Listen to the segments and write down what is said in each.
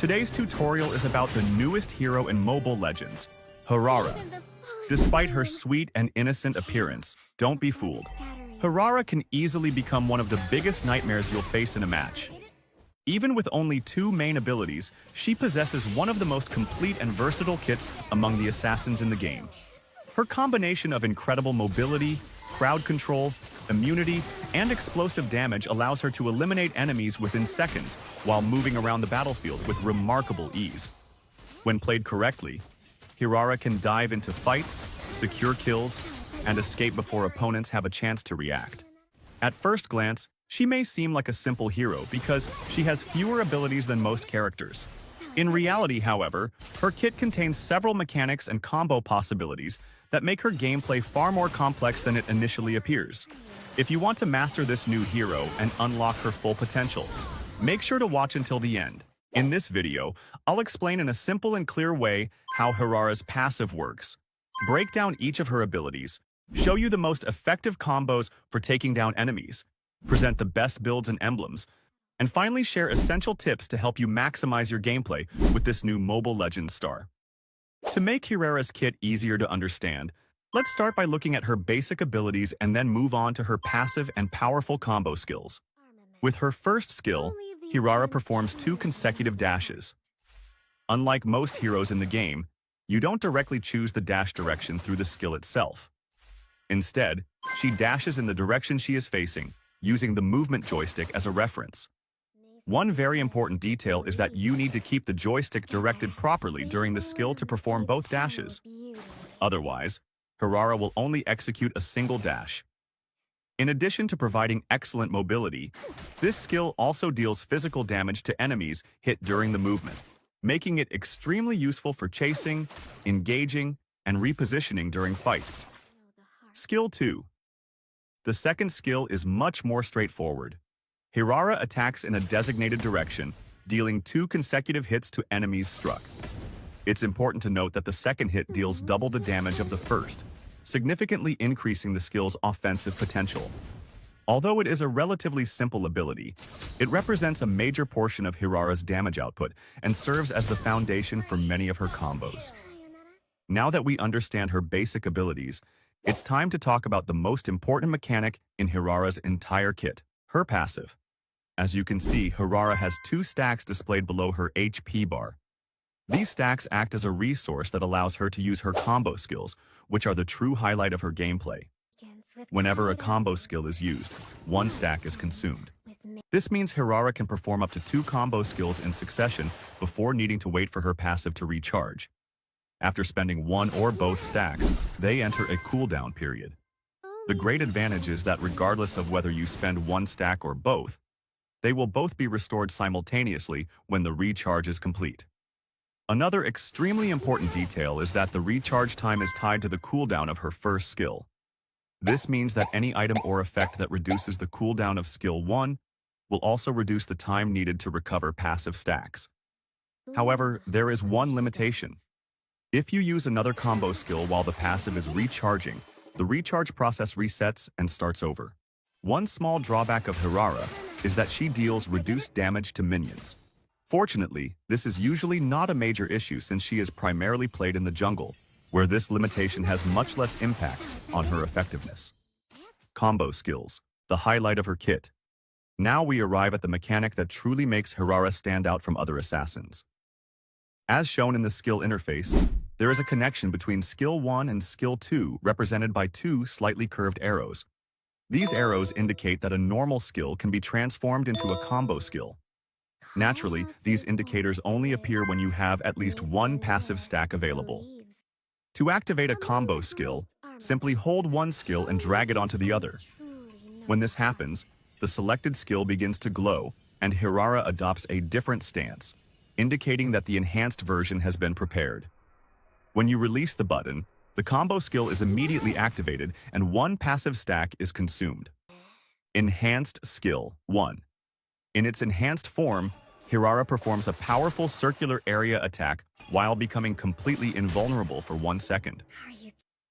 Today's tutorial is about the newest hero in Mobile Legends, Hirara. Despite her sweet and innocent appearance, don't be fooled. Hirara can easily become one of the biggest nightmares you'll face in a match. Even with only 2 main abilities, she possesses one of the most complete and versatile kits among the assassins in the game. Her combination of incredible mobility, crowd control, immunity, and explosive damage allows her to eliminate enemies within seconds while moving around the battlefield with remarkable ease. When played correctly, Hirara can dive into fights, secure kills, and escape before opponents have a chance to react. At first glance, she may seem like a simple hero because she has fewer abilities than most characters. In reality, however, her kit contains several mechanics and combo possibilities that make her gameplay far more complex than it initially appears. If you want to master this new hero and unlock her full potential, make sure to watch until the end. In this video, I'll explain in a simple and clear way how Hirara's passive works, break down each of her abilities, show you the most effective combos for taking down enemies, present the best builds and emblems, and finally share essential tips to help you maximize your gameplay with this new Mobile Legends star. To make Hirara's kit easier to understand, let's start by looking at her basic abilities and then move on to her passive and powerful combo skills. With her first skill, Hirara performs 2 consecutive dashes. Unlike most heroes in the game, you don't directly choose the dash direction through the skill itself. Instead, she dashes in the direction she is facing, using the movement joystick as a reference. One very important detail is that you need to keep the joystick directed properly during the skill to perform both dashes. Otherwise, Hirara will only execute a single dash. In addition to providing excellent mobility, this skill also deals physical damage to enemies hit during the movement, making it extremely useful for chasing, engaging, and repositioning during fights. Skill 2. The second skill is much more straightforward. Hirara attacks in a designated direction, dealing 2 consecutive hits to enemies struck. It's important to note that the second hit deals double the damage of the first, significantly increasing the skill's offensive potential. Although it is a relatively simple ability, it represents a major portion of Hirara's damage output and serves as the foundation for many of her combos. Now that we understand her basic abilities, it's time to talk about the most important mechanic in Hirara's entire kit, her passive. As you can see, Hirara has 2 stacks displayed below her HP bar. These stacks act as a resource that allows her to use her combo skills, which are the true highlight of her gameplay. Whenever a combo skill is used, 1 stack is consumed. This means Hirara can perform up to 2 combo skills in succession before needing to wait for her passive to recharge. After spending 1 or both stacks, they enter a cooldown period. The great advantage is that regardless of whether you spend 1 stack or both, they will both be restored simultaneously when the recharge is complete. Another extremely important detail is that the recharge time is tied to the cooldown of her first skill. This means that any item or effect that reduces the cooldown of skill 1 will also reduce the time needed to recover passive stacks. However, there is one limitation. If you use another combo skill while the passive is recharging, the recharge process resets and starts over. One small drawback of Hirara is that she deals reduced damage to minions. Fortunately, this is usually not a major issue since she is primarily played in the jungle, where this limitation has much less impact on her effectiveness. Combo skills, the highlight of her kit. Now we arrive at the mechanic that truly makes Hirara stand out from other assassins. As shown in the skill interface, there is a connection between skill 1 and skill 2 represented by 2 slightly curved arrows. These arrows indicate that a normal skill can be transformed into a combo skill. Naturally, these indicators only appear when you have at least 1 passive stack available. To activate a combo skill, simply hold 1 skill and drag it onto the other. When this happens, the selected skill begins to glow, and Hirara adopts a different stance, indicating that the enhanced version has been prepared. When you release the button, the combo skill is immediately activated and 1 passive stack is consumed. Enhanced Skill 1. In its enhanced form, Hirara performs a powerful circular area attack while becoming completely invulnerable for 1 second.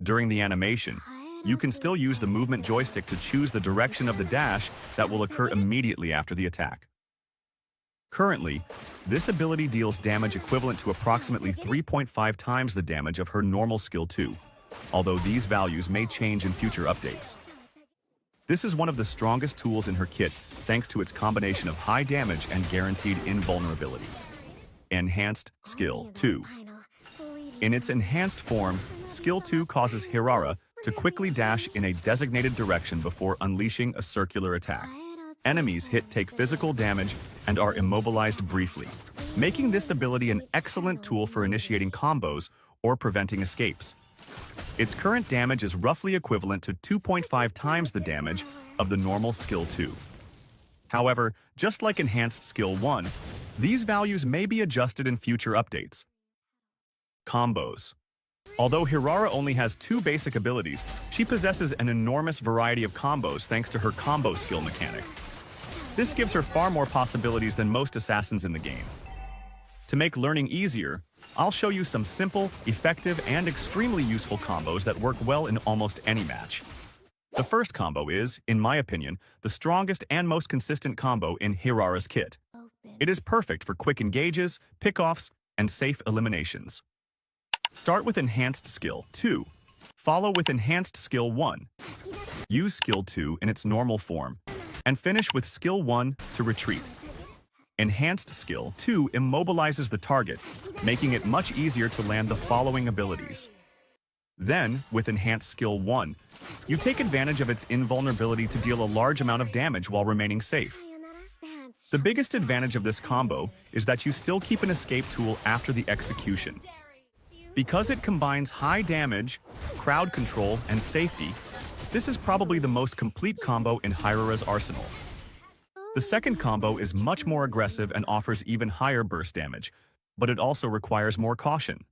During the animation, you can still use the movement joystick to choose the direction of the dash that will occur immediately after the attack. Currently, this ability deals damage equivalent to approximately 3.5 times the damage of her normal skill 2, although these values may change in future updates. This is one of the strongest tools in her kit thanks to its combination of high damage and guaranteed invulnerability. Enhanced Skill 2. In its enhanced form, Skill 2 causes Hirara to quickly dash in a designated direction before unleashing a circular attack. Enemies take physical damage and are immobilized briefly, making this ability an excellent tool for initiating combos or preventing escapes. Its current damage is roughly equivalent to 2.5 times the damage of the normal Skill 2. However, just like Enhanced Skill 1, these values may be adjusted in future updates. Combos. Although Hirara only has 2 basic abilities, she possesses an enormous variety of combos thanks to her combo skill mechanic. This gives her far more possibilities than most assassins in the game. To make learning easier, I'll show you some simple, effective, and extremely useful combos that work well in almost any match. The first combo is, in my opinion, the strongest and most consistent combo in Hirara's kit. It is perfect for quick engages, pick-offs, and safe eliminations. Start with Enhanced Skill 2. Follow with Enhanced Skill 1. Use Skill 2 in its normal form, and finish with Skill 1 to retreat. Enhanced Skill 2 immobilizes the target, making it much easier to land the following abilities. Then, with Enhanced Skill 1, you take advantage of its invulnerability to deal a large amount of damage while remaining safe. The biggest advantage of this combo is that you still keep an escape tool after the execution. Because it combines high damage, crowd control, and safety, this is probably the most complete combo in Hirara's arsenal. The second combo is much more aggressive and offers even higher burst damage, but it also requires more caution.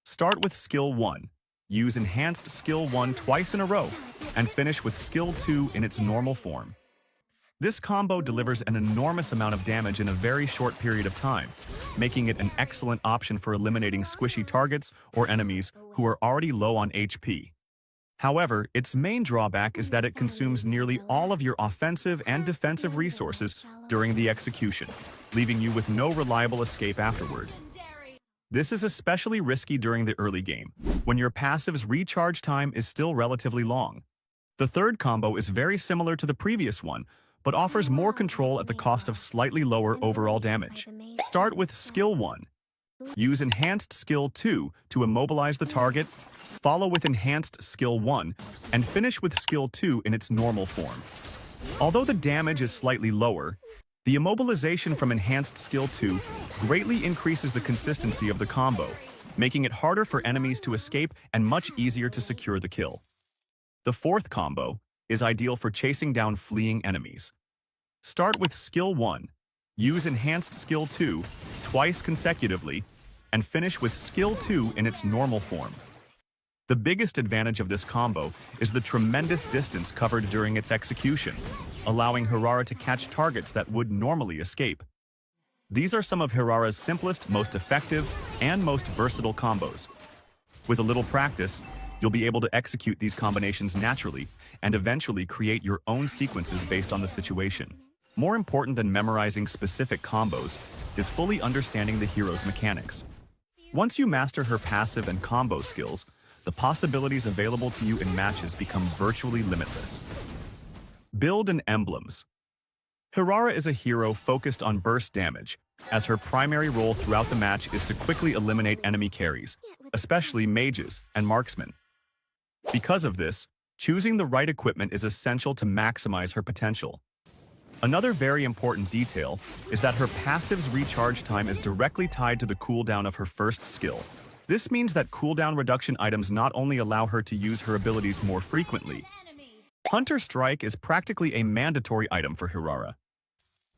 Start with Skill 1. Use Enhanced Skill 1 twice in a row, and finish with Skill 2 in its normal form. This combo delivers an enormous amount of damage in a very short period of time, making it an excellent option for eliminating squishy targets or enemies who are already low on HP. However, its main drawback is that it consumes nearly all of your offensive and defensive resources during the execution, leaving you with no reliable escape afterward. This is especially risky during the early game, when your passive's recharge time is still relatively long. The third combo is very similar to the previous one, but offers more control at the cost of slightly lower overall damage. Start with Skill 1. Use Enhanced Skill 2 to immobilize the target, follow with Enhanced Skill 1, and finish with Skill 2 in its normal form. Although the damage is slightly lower, the immobilization from Enhanced Skill 2 greatly increases the consistency of the combo, making it harder for enemies to escape and much easier to secure the kill. The fourth combo is ideal for chasing down fleeing enemies. Start with Skill 1, use Enhanced Skill 2 twice consecutively, and finish with Skill 2 in its normal form. The biggest advantage of this combo is the tremendous distance covered during its execution, allowing Hirara to catch targets that would normally escape. These are some of Hirara's simplest, most effective, and most versatile combos. With a little practice, you'll be able to execute these combinations naturally and eventually create your own sequences based on the situation. More important than memorizing specific combos is fully understanding the hero's mechanics. Once you master her passive and combo skills, the possibilities available to you in matches become virtually limitless. Build and emblems. Hirara is a hero focused on burst damage, as her primary role throughout the match is to quickly eliminate enemy carries, especially mages and marksmen. Because of this, choosing the right equipment is essential to maximize her potential. Another very important detail is that her passive's recharge time is directly tied to the cooldown of her first skill. This means that cooldown reduction items not only allow her to use her abilities more frequently. Hunter Strike is practically a mandatory item for Hirara.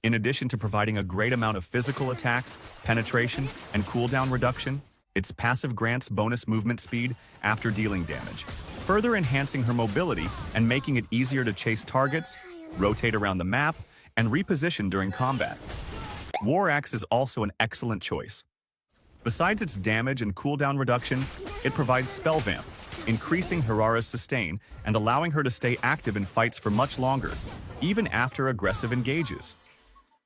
In addition to providing a great amount of physical attack, penetration, and cooldown reduction, its passive grants bonus movement speed after dealing damage, further enhancing her mobility and making it easier to chase targets, rotate around the map, and reposition during combat. War Axe is also an excellent choice. Besides its damage and cooldown reduction, it provides Spell Vamp, increasing Hirara's sustain and allowing her to stay active in fights for much longer, even after aggressive engages.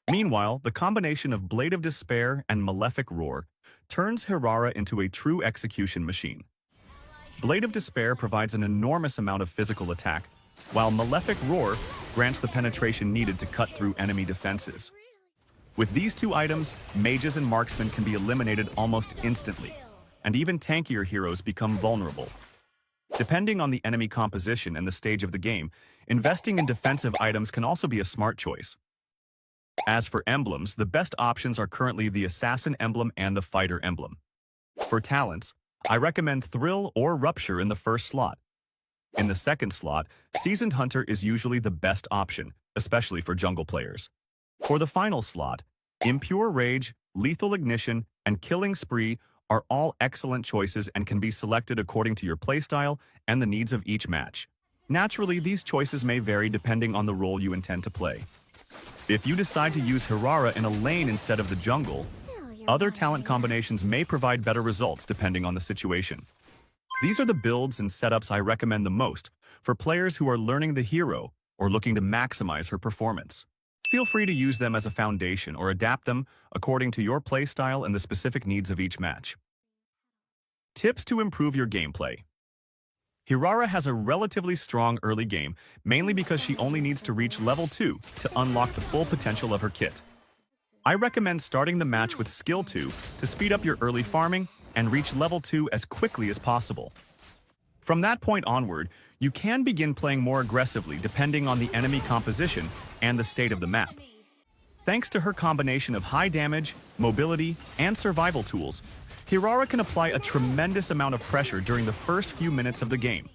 Meanwhile, the combination of Blade of Despair and Malefic Roar turns Hirara into a true execution machine. Blade of Despair provides an enormous amount of physical attack, while Malefic Roar grants the penetration needed to cut through enemy defenses. With these two items, mages and marksmen can be eliminated almost instantly, and even tankier heroes become vulnerable. Depending on the enemy composition and the stage of the game, investing in defensive items can also be a smart choice. As for emblems, the best options are currently the Assassin emblem and the Fighter emblem. For talents, I recommend Thrill or Rupture in the first slot. In the second slot, Seasoned Hunter is usually the best option, especially for jungle players. For the final slot, Impure Rage, Lethal Ignition, and Killing Spree are all excellent choices and can be selected according to your playstyle and the needs of each match. Naturally, these choices may vary depending on the role you intend to play. If you decide to use Hirara in a lane instead of the jungle, other talent combinations may provide better results depending on the situation. These are the builds and setups I recommend the most for players who are learning the hero or looking to maximize her performance. Feel free to use them as a foundation or adapt them according to your playstyle and the specific needs of each match. Tips to improve your gameplay. Hirara has a relatively strong early game, mainly because she only needs to reach level 2 to unlock the full potential of her kit. I recommend starting the match with Skill 2 to speed up your early farming and reach level 2 as quickly as possible. From that point onward, you can begin playing more aggressively depending on the enemy composition and the state of the map. Thanks to her combination of high damage, mobility, and survival tools, Hirara can apply a tremendous amount of pressure during the first few minutes of the game.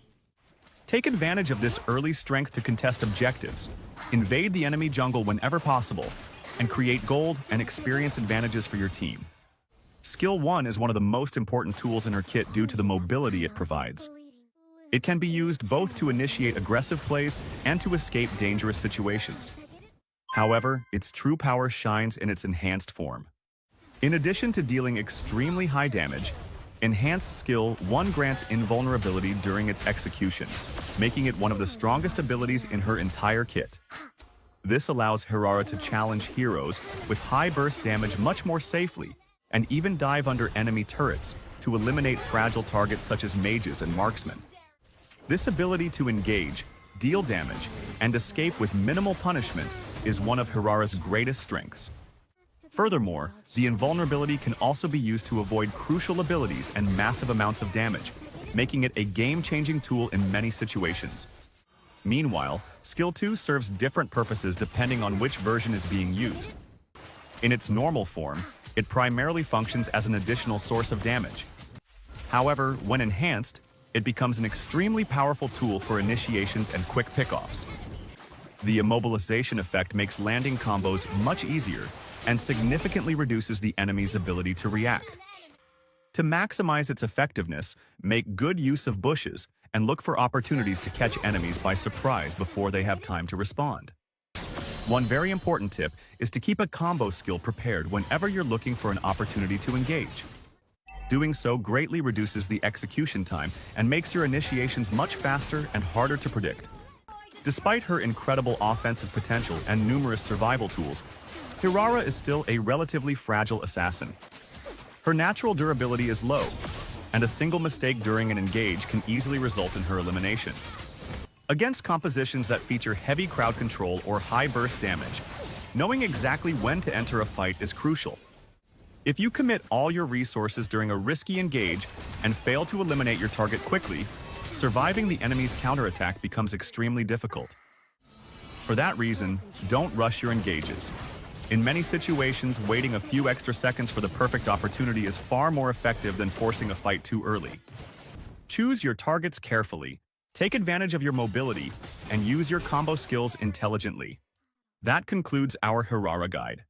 Take advantage of this early strength to contest objectives, invade the enemy jungle whenever possible, and create gold and experience advantages for your team. Skill 1 is one of the most important tools in her kit due to the mobility it provides. It can be used both to initiate aggressive plays and to escape dangerous situations. However, its true power shines in its enhanced form. In addition to dealing extremely high damage, Enhanced Skill 1 grants invulnerability during its execution, making it one of the strongest abilities in her entire kit. This allows Hirara to challenge heroes with high burst damage much more safely, and even dive under enemy turrets to eliminate fragile targets such as mages and marksmen. This ability to engage, deal damage, and escape with minimal punishment is one of Hirara's greatest strengths. Furthermore, the invulnerability can also be used to avoid crucial abilities and massive amounts of damage, making it a game-changing tool in many situations. Meanwhile, Skill 2 serves different purposes depending on which version is being used. In its normal form, it primarily functions as an additional source of damage. However, when enhanced, it becomes an extremely powerful tool for initiations and quick pickoffs. The immobilization effect makes landing combos much easier and significantly reduces the enemy's ability to react. To maximize its effectiveness, make good use of bushes and look for opportunities to catch enemies by surprise before they have time to respond. One very important tip is to keep a combo skill prepared whenever you're looking for an opportunity to engage. Doing so greatly reduces the execution time and makes your initiations much faster and harder to predict. Despite her incredible offensive potential and numerous survival tools, Hirara is still a relatively fragile assassin. Her natural durability is low, and a single mistake during an engage can easily result in her elimination. Against compositions that feature heavy crowd control or high burst damage, knowing exactly when to enter a fight is crucial. If you commit all your resources during a risky engage and fail to eliminate your target quickly, surviving the enemy's counterattack becomes extremely difficult. For that reason, don't rush your engages. In many situations, waiting a few extra seconds for the perfect opportunity is far more effective than forcing a fight too early. Choose your targets carefully, take advantage of your mobility, and use your combo skills intelligently. That concludes our Hirara guide.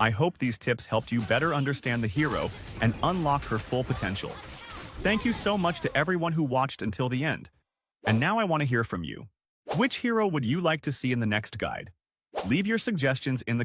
I hope these tips helped you better understand the hero and unlock her full potential. Thank you so much to everyone who watched until the end. And now I want to hear from you. Which hero would you like to see in the next guide? Leave your suggestions in the